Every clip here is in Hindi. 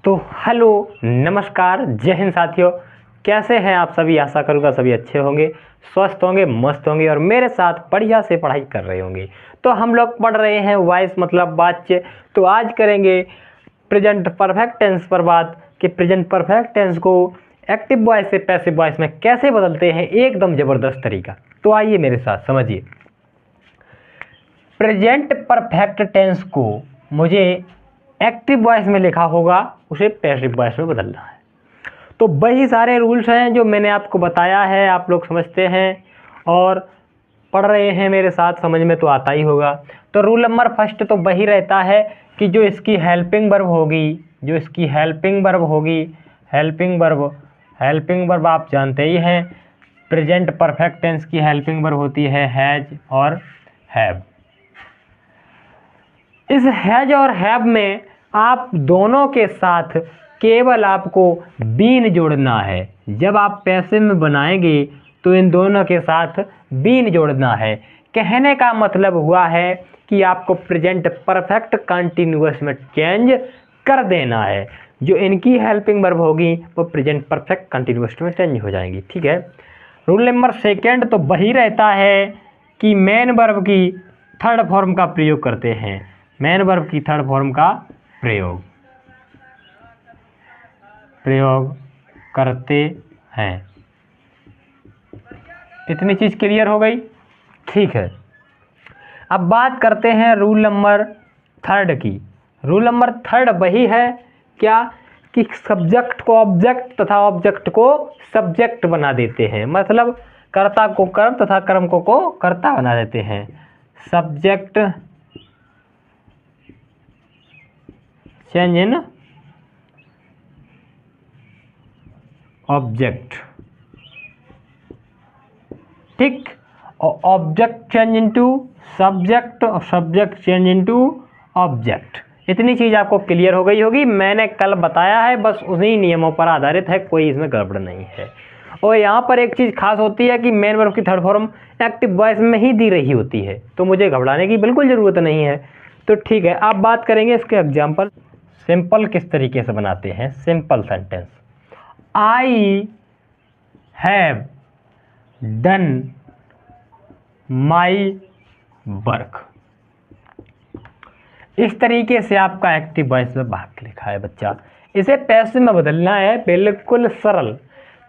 तो हेलो नमस्कार जय हिंद साथियों, कैसे हैं आप सभी। आशा करूँगा सभी अच्छे होंगे, स्वस्थ होंगे, मस्त होंगे और मेरे साथ बढ़िया से पढ़ाई कर रहे होंगे। तो हम लोग पढ़ रहे हैं वॉइस मतलब वाच्य। तो आज करेंगे प्रेजेंट परफेक्ट टेंस पर बात कि प्रेजेंट परफेक्ट टेंस को एक्टिव वॉइस से पैसिव वॉइस में कैसे बदलते हैं, एकदम ज़बरदस्त तरीका। तो आइए मेरे साथ समझिए। प्रेजेंट परफेक्ट टेंस को मुझे एक्टिव वॉइस में लिखा होगा, उसे पैसिव वॉइस में बदलना है। तो वही सारे रूल्स हैं जो मैंने आपको बताया है, आप लोग समझते हैं और पढ़ रहे हैं मेरे साथ, समझ में तो आता ही होगा। तो रूल नंबर फर्स्ट तो वही रहता है कि जो इसकी हेल्पिंग वर्ब होगी, हेल्पिंग वर्ब आप जानते ही हैं। प्रेजेंट परफेक्ट टेंस की हेल्पिंग वर्ब होती है हैज और हैव। इस हैज और हैव में आप दोनों के साथ केवल आपको बीन जोड़ना है। जब आप पैसिव में बनाएंगे तो इन दोनों के साथ बीन जोड़ना है। कहने का मतलब हुआ है कि आपको प्रेजेंट परफेक्ट कंटिन्यूअस में चेंज कर देना है। जो इनकी हेल्पिंग वर्ब होगी वो प्रेजेंट परफेक्ट कंटिन्यूअस में चेंज हो जाएंगी। ठीक है। रूल नंबर सेकेंड तो वही रहता है कि मेन वर्ब की थर्ड फॉर्म का प्रयोग करते हैं। मेन वर्ब की थर्ड फॉर्म का प्रयोग करते हैं। इतनी चीज़ क्लियर हो गई। ठीक है, अब बात करते हैं रूल नंबर थर्ड की। रूल नंबर थर्ड वही है क्या कि सब्जेक्ट को ऑब्जेक्ट तथा ऑब्जेक्ट को सब्जेक्ट बना देते हैं। मतलब कर्ता को कर्म तथा कर्म को कर्ता बना देते हैं। सब्जेक्ट चेंज इन ऑब्जेक्ट, ठीक। और ऑब्जेक्ट चेंज इनटू सब्जेक्ट और सब्जेक्ट चेंज इनटू ऑब्जेक्ट। इतनी चीज़ आपको क्लियर हो गई होगी। मैंने कल बताया है, बस उन्हीं नियमों पर आधारित है, कोई इसमें गड़बड़ नहीं है। और यहाँ पर एक चीज़ खास होती है कि मेन वर्ब की थर्ड फॉर्म एक्टिव वॉइस में ही दी रही होती है, तो मुझे घबराने की बिल्कुल ज़रूरत नहीं है। तो ठीक है, आप बात करेंगे इसके एग्जाम्पल। सिंपल किस तरीके से बनाते हैं simple sentence. I have done my work. इस तरीके से आपका एक्टिव वॉइस में वाक्य लिखा है बच्चा। इसे पैसिव में बदलना है, बिल्कुल सरल।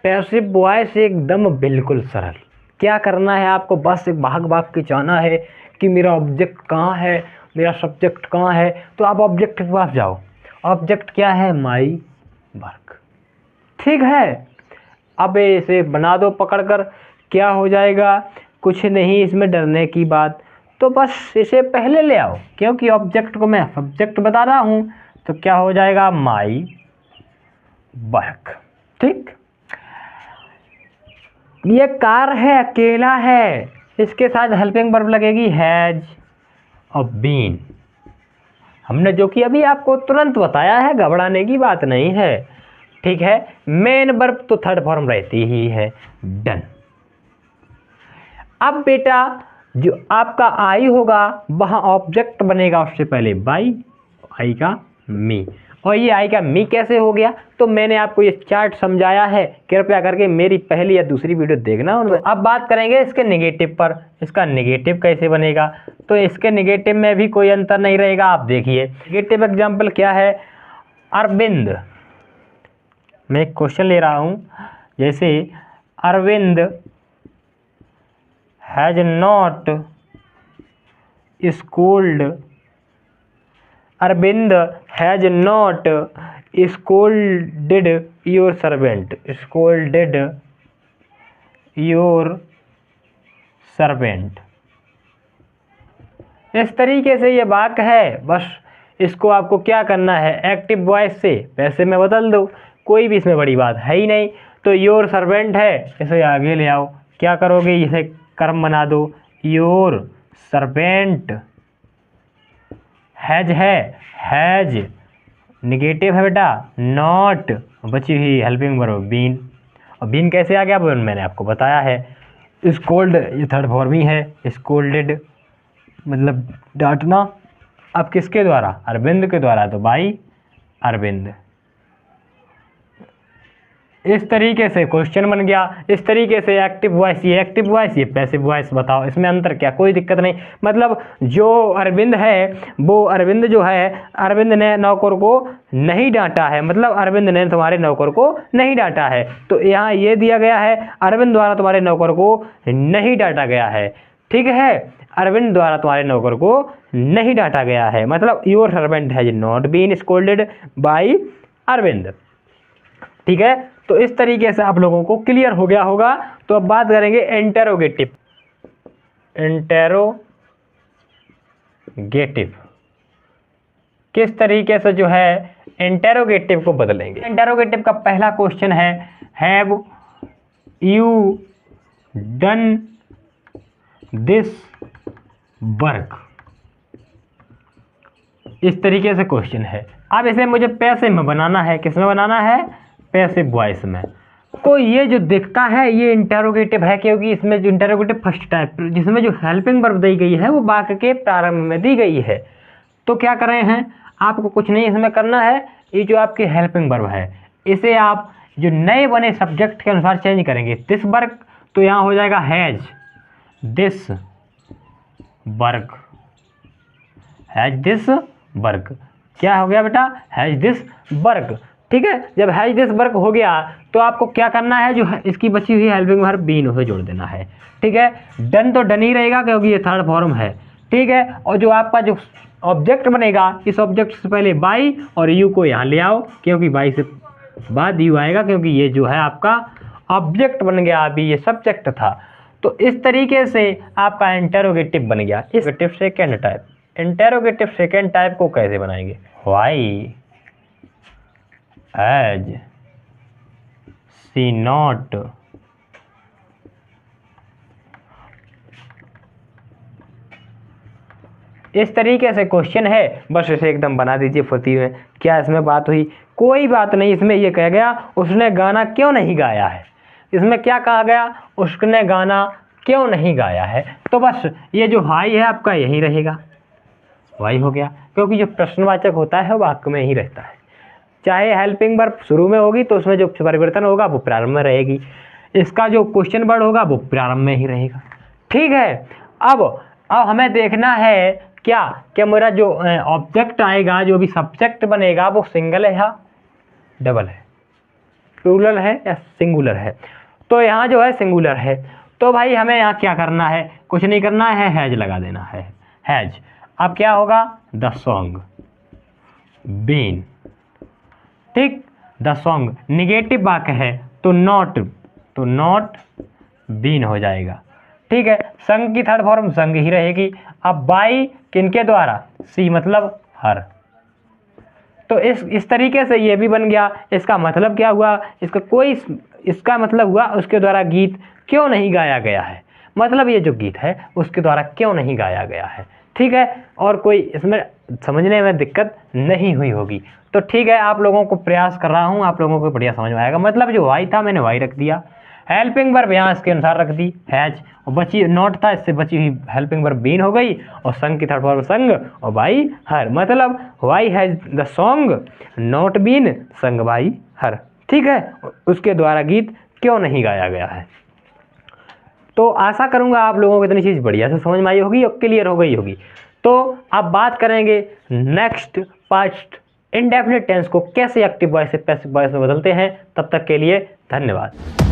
पैसिव वॉइस एकदम बिल्कुल सरल। क्या करना है आपको, बस एक भाग के जाना है कि मेरा ऑब्जेक्ट कहाँ है, मेरा सब्जेक्ट कहाँ है। तो आप ऑब्जेक्ट के पास जाओ। ऑब्जेक्ट क्या है, माई वर्क। ठीक है, अब इसे बना दो पकड़कर। क्या हो जाएगा, कुछ नहीं इसमें डरने की बात। तो बस इसे पहले ले आओ, क्योंकि ऑब्जेक्ट को मैं सब्जेक्ट बता रहा हूँ। तो क्या हो जाएगा, माई वर्क। ठीक, ये कार है, अकेला है, इसके साथ हेल्पिंग वर्ब लगेगी हैज और बीन। हमने जो कि अभी आपको तुरंत बताया है, घबराने की बात नहीं है। ठीक है, मेन वर्ब तो थर्ड फॉर्म रहती ही है, डन। अब बेटा जो आपका आई होगा वहाँ ऑब्जेक्ट बनेगा उससे पहले बाई, आई का मी। और ये आई का मी कैसे हो गया, तो मैंने आपको ये चार्ट समझाया है, कृपया करके मेरी पहली या दूसरी वीडियो देखना उनमें। अब बात करेंगे इसके नेगेटिव पर। इसका नेगेटिव कैसे बनेगा, तो इसके नेगेटिव में भी कोई अंतर नहीं रहेगा। आप देखिए नेगेटिव एग्जाम्पल क्या है। अरविंद, मैं एक क्वेश्चन ले रहा हूँ, जैसे Arvind has not scold, Arvind has not scolded your servant, scolded your servant. इस तरीके से ये वाक्य है। बस इसको आपको क्या करना है, एक्टिव वॉइस से पैसे में बदल दो, कोई भी इसमें बड़ी बात है ही नहीं। तो योर सर्वेंट है, इसे आगे ले आओ। क्या करोगे, इसे कर्म बना दो, योर सर्वेंट। हैज है, हैज निगेटिव है बेटा, नॉट बची हुई हेल्पिंग वर्ब बीन। और बीन कैसे आ गया, मैंने आपको बताया है। स्कोल्ड ये थर्ड फॉर्म ही है, स्कोल्डेड मतलब डांटना। अब किसके द्वारा, अरविंद के द्वारा, तो बाई अरविंद। इस तरीके से क्वेश्चन बन गया। इस तरीके से एक्टिव वॉइस, ये एक्टिव वॉइस, ये पैसिव वॉइस, बताओ इसमें अंतर क्या? कोई दिक्कत नहीं। मतलब जो अरविंद है, वो अरविंद जो है, अरविंद ने नौकर को नहीं डांटा है, मतलब अरविंद ने तुम्हारे नौकर को नहीं डांटा है। तो यहाँ ये दिया गया है, अरविंद द्वारा तुम्हारे नौकर को नहीं डांटा गया है। ठीक है, अरविंद द्वारा तुम्हारे नौकर को नहीं डांटा गया है, मतलब your servant has not been scolded by Arvind. ठीक है, तो इस तरीके से आप लोगों को क्लियर हो गया होगा। तो अब बात करेंगे इंटेरोगेटिव। इंटेरोगेटिव किस तरीके से जो है इंटेरोगेटिव को बदलेंगे। इंटेरोगेटिव का पहला क्वेश्चन है, have you done this work. इस तरीके से क्वेश्चन है। अब इसे मुझे पैसिव में बनाना है। किस में बनाना है? पैसिव वॉइस में। को ये जो दिखता है ये इंटेरोगेटिव है, क्योंकि इसमें जो इंटेरोगेटिव फर्स्ट टाइप, जिसमें जो हेल्पिंग वर्ब दी गई है वो वाक्य के प्रारंभ में दी गई है। तो क्या कर रहे हैं, आपको कुछ नहीं इसमें करना है। ये जो आपकी हेल्पिंग वर्ब है इसे आप जो नए बने सब्जेक्ट के अनुसार चेंज करेंगे। दिस वर्क, तो यहाँ हो जाएगा has this work. Has this work क्या हो गया बेटा? Has this work. ठीक है, जब हैज दिस वर्क हो गया तो आपको क्या करना है, जो है इसकी बची हुई हेल्पिंग वर्ब बीन उसे जोड़ देना है। ठीक है, डन तो डन ही रहेगा क्योंकि ये थर्ड फॉर्म है। ठीक है, और जो आपका जो ऑब्जेक्ट बनेगा, इस ऑब्जेक्ट से पहले बाई और यू को यहाँ ले आओ, क्योंकि बाई से बाद यू आएगा, क्योंकि ये जो है आपका ऑब्जेक्ट बन गया, अभी ये सब्जेक्ट था। तो इस तरीके से आपका इंटेरोगेटिव बन गया। इस second type, interrogative second type को कैसे बनाएंगे? व्हाई हैज सी नॉट इस तरीके से क्वेश्चन है, बस इसे एकदम बना दीजिए फुर्ती में। क्या इसमें बात हुई? कोई बात नहीं। इसमें यह कहा गया उसने गाना क्यों नहीं गाया है। इसमें क्या कहा गया? उसने गाना क्यों नहीं गाया है। तो बस ये जो हाई है आपका यही रहेगा, वाई हो गया, क्योंकि जो प्रश्नवाचक होता है वाक्य में ही रहता है। चाहे हेल्पिंग वर्ब शुरू में होगी तो उसमें जो परिवर्तन होगा वो प्रारंभ में रहेगी, इसका जो क्वेश्चन वर्ड होगा वो प्रारंभ में ही रहेगा। ठीक है, अब हमें देखना है क्या मेरा जो ऑब्जेक्ट आएगा, जो भी सब्जेक्ट बनेगा वो सिंगल है या डबल है, प्लूरल है या सिंगुलर है। तो यहाँ जो है सिंगुलर है, तो भाई हमें यहाँ क्या करना है? कुछ नहीं करना है, हैज लगा देना है। हैज, अब क्या होगा? The song been. ठीक, द सॉन्ग निगेटिव वाक्य है तो नॉट बीन हो जाएगा। ठीक है, संग की थर्ड फॉर्म संग ही रहेगी। अब बाई किनके द्वारा? सी मतलब हर। तो इस तरीके से ये भी बन गया। इसका मतलब क्या हुआ? इसका मतलब हुआ उसके द्वारा गीत क्यों नहीं गाया गया है, मतलब ये जो गीत है उसके द्वारा क्यों नहीं गाया गया है। ठीक है, और कोई इसमें समझने में दिक्कत नहीं हुई होगी। तो ठीक है, आप लोगों को प्रयास कर रहा हूँ, आप लोगों को बढ़िया समझ में आएगा। मतलब जो वाई था मैंने वाई रख दिया, हेल्पिंग वर्ब यहाँ इसके अनुसार रख दी हैज, और बची नॉट था, इससे बची हुई हेल्पिंग वर्ब बीन हो गई, और संग की थर्ड फॉर्म संग, और बाई हर। मतलब why has the song not been sung by her. ठीक है, उसके द्वारा गीत क्यों नहीं गाया गया है। तो आशा करूंगा आप लोगों को इतनी चीज़ बढ़िया से समझ में आई होगी और क्लियर हो गई होगी। तो अब बात करेंगे नेक्स्ट पास्ट इंडेफिनिट टेंस को कैसे एक्टिव वॉइस से पैसिव वॉइस में बदलते हैं। तब तक के लिए धन्यवाद।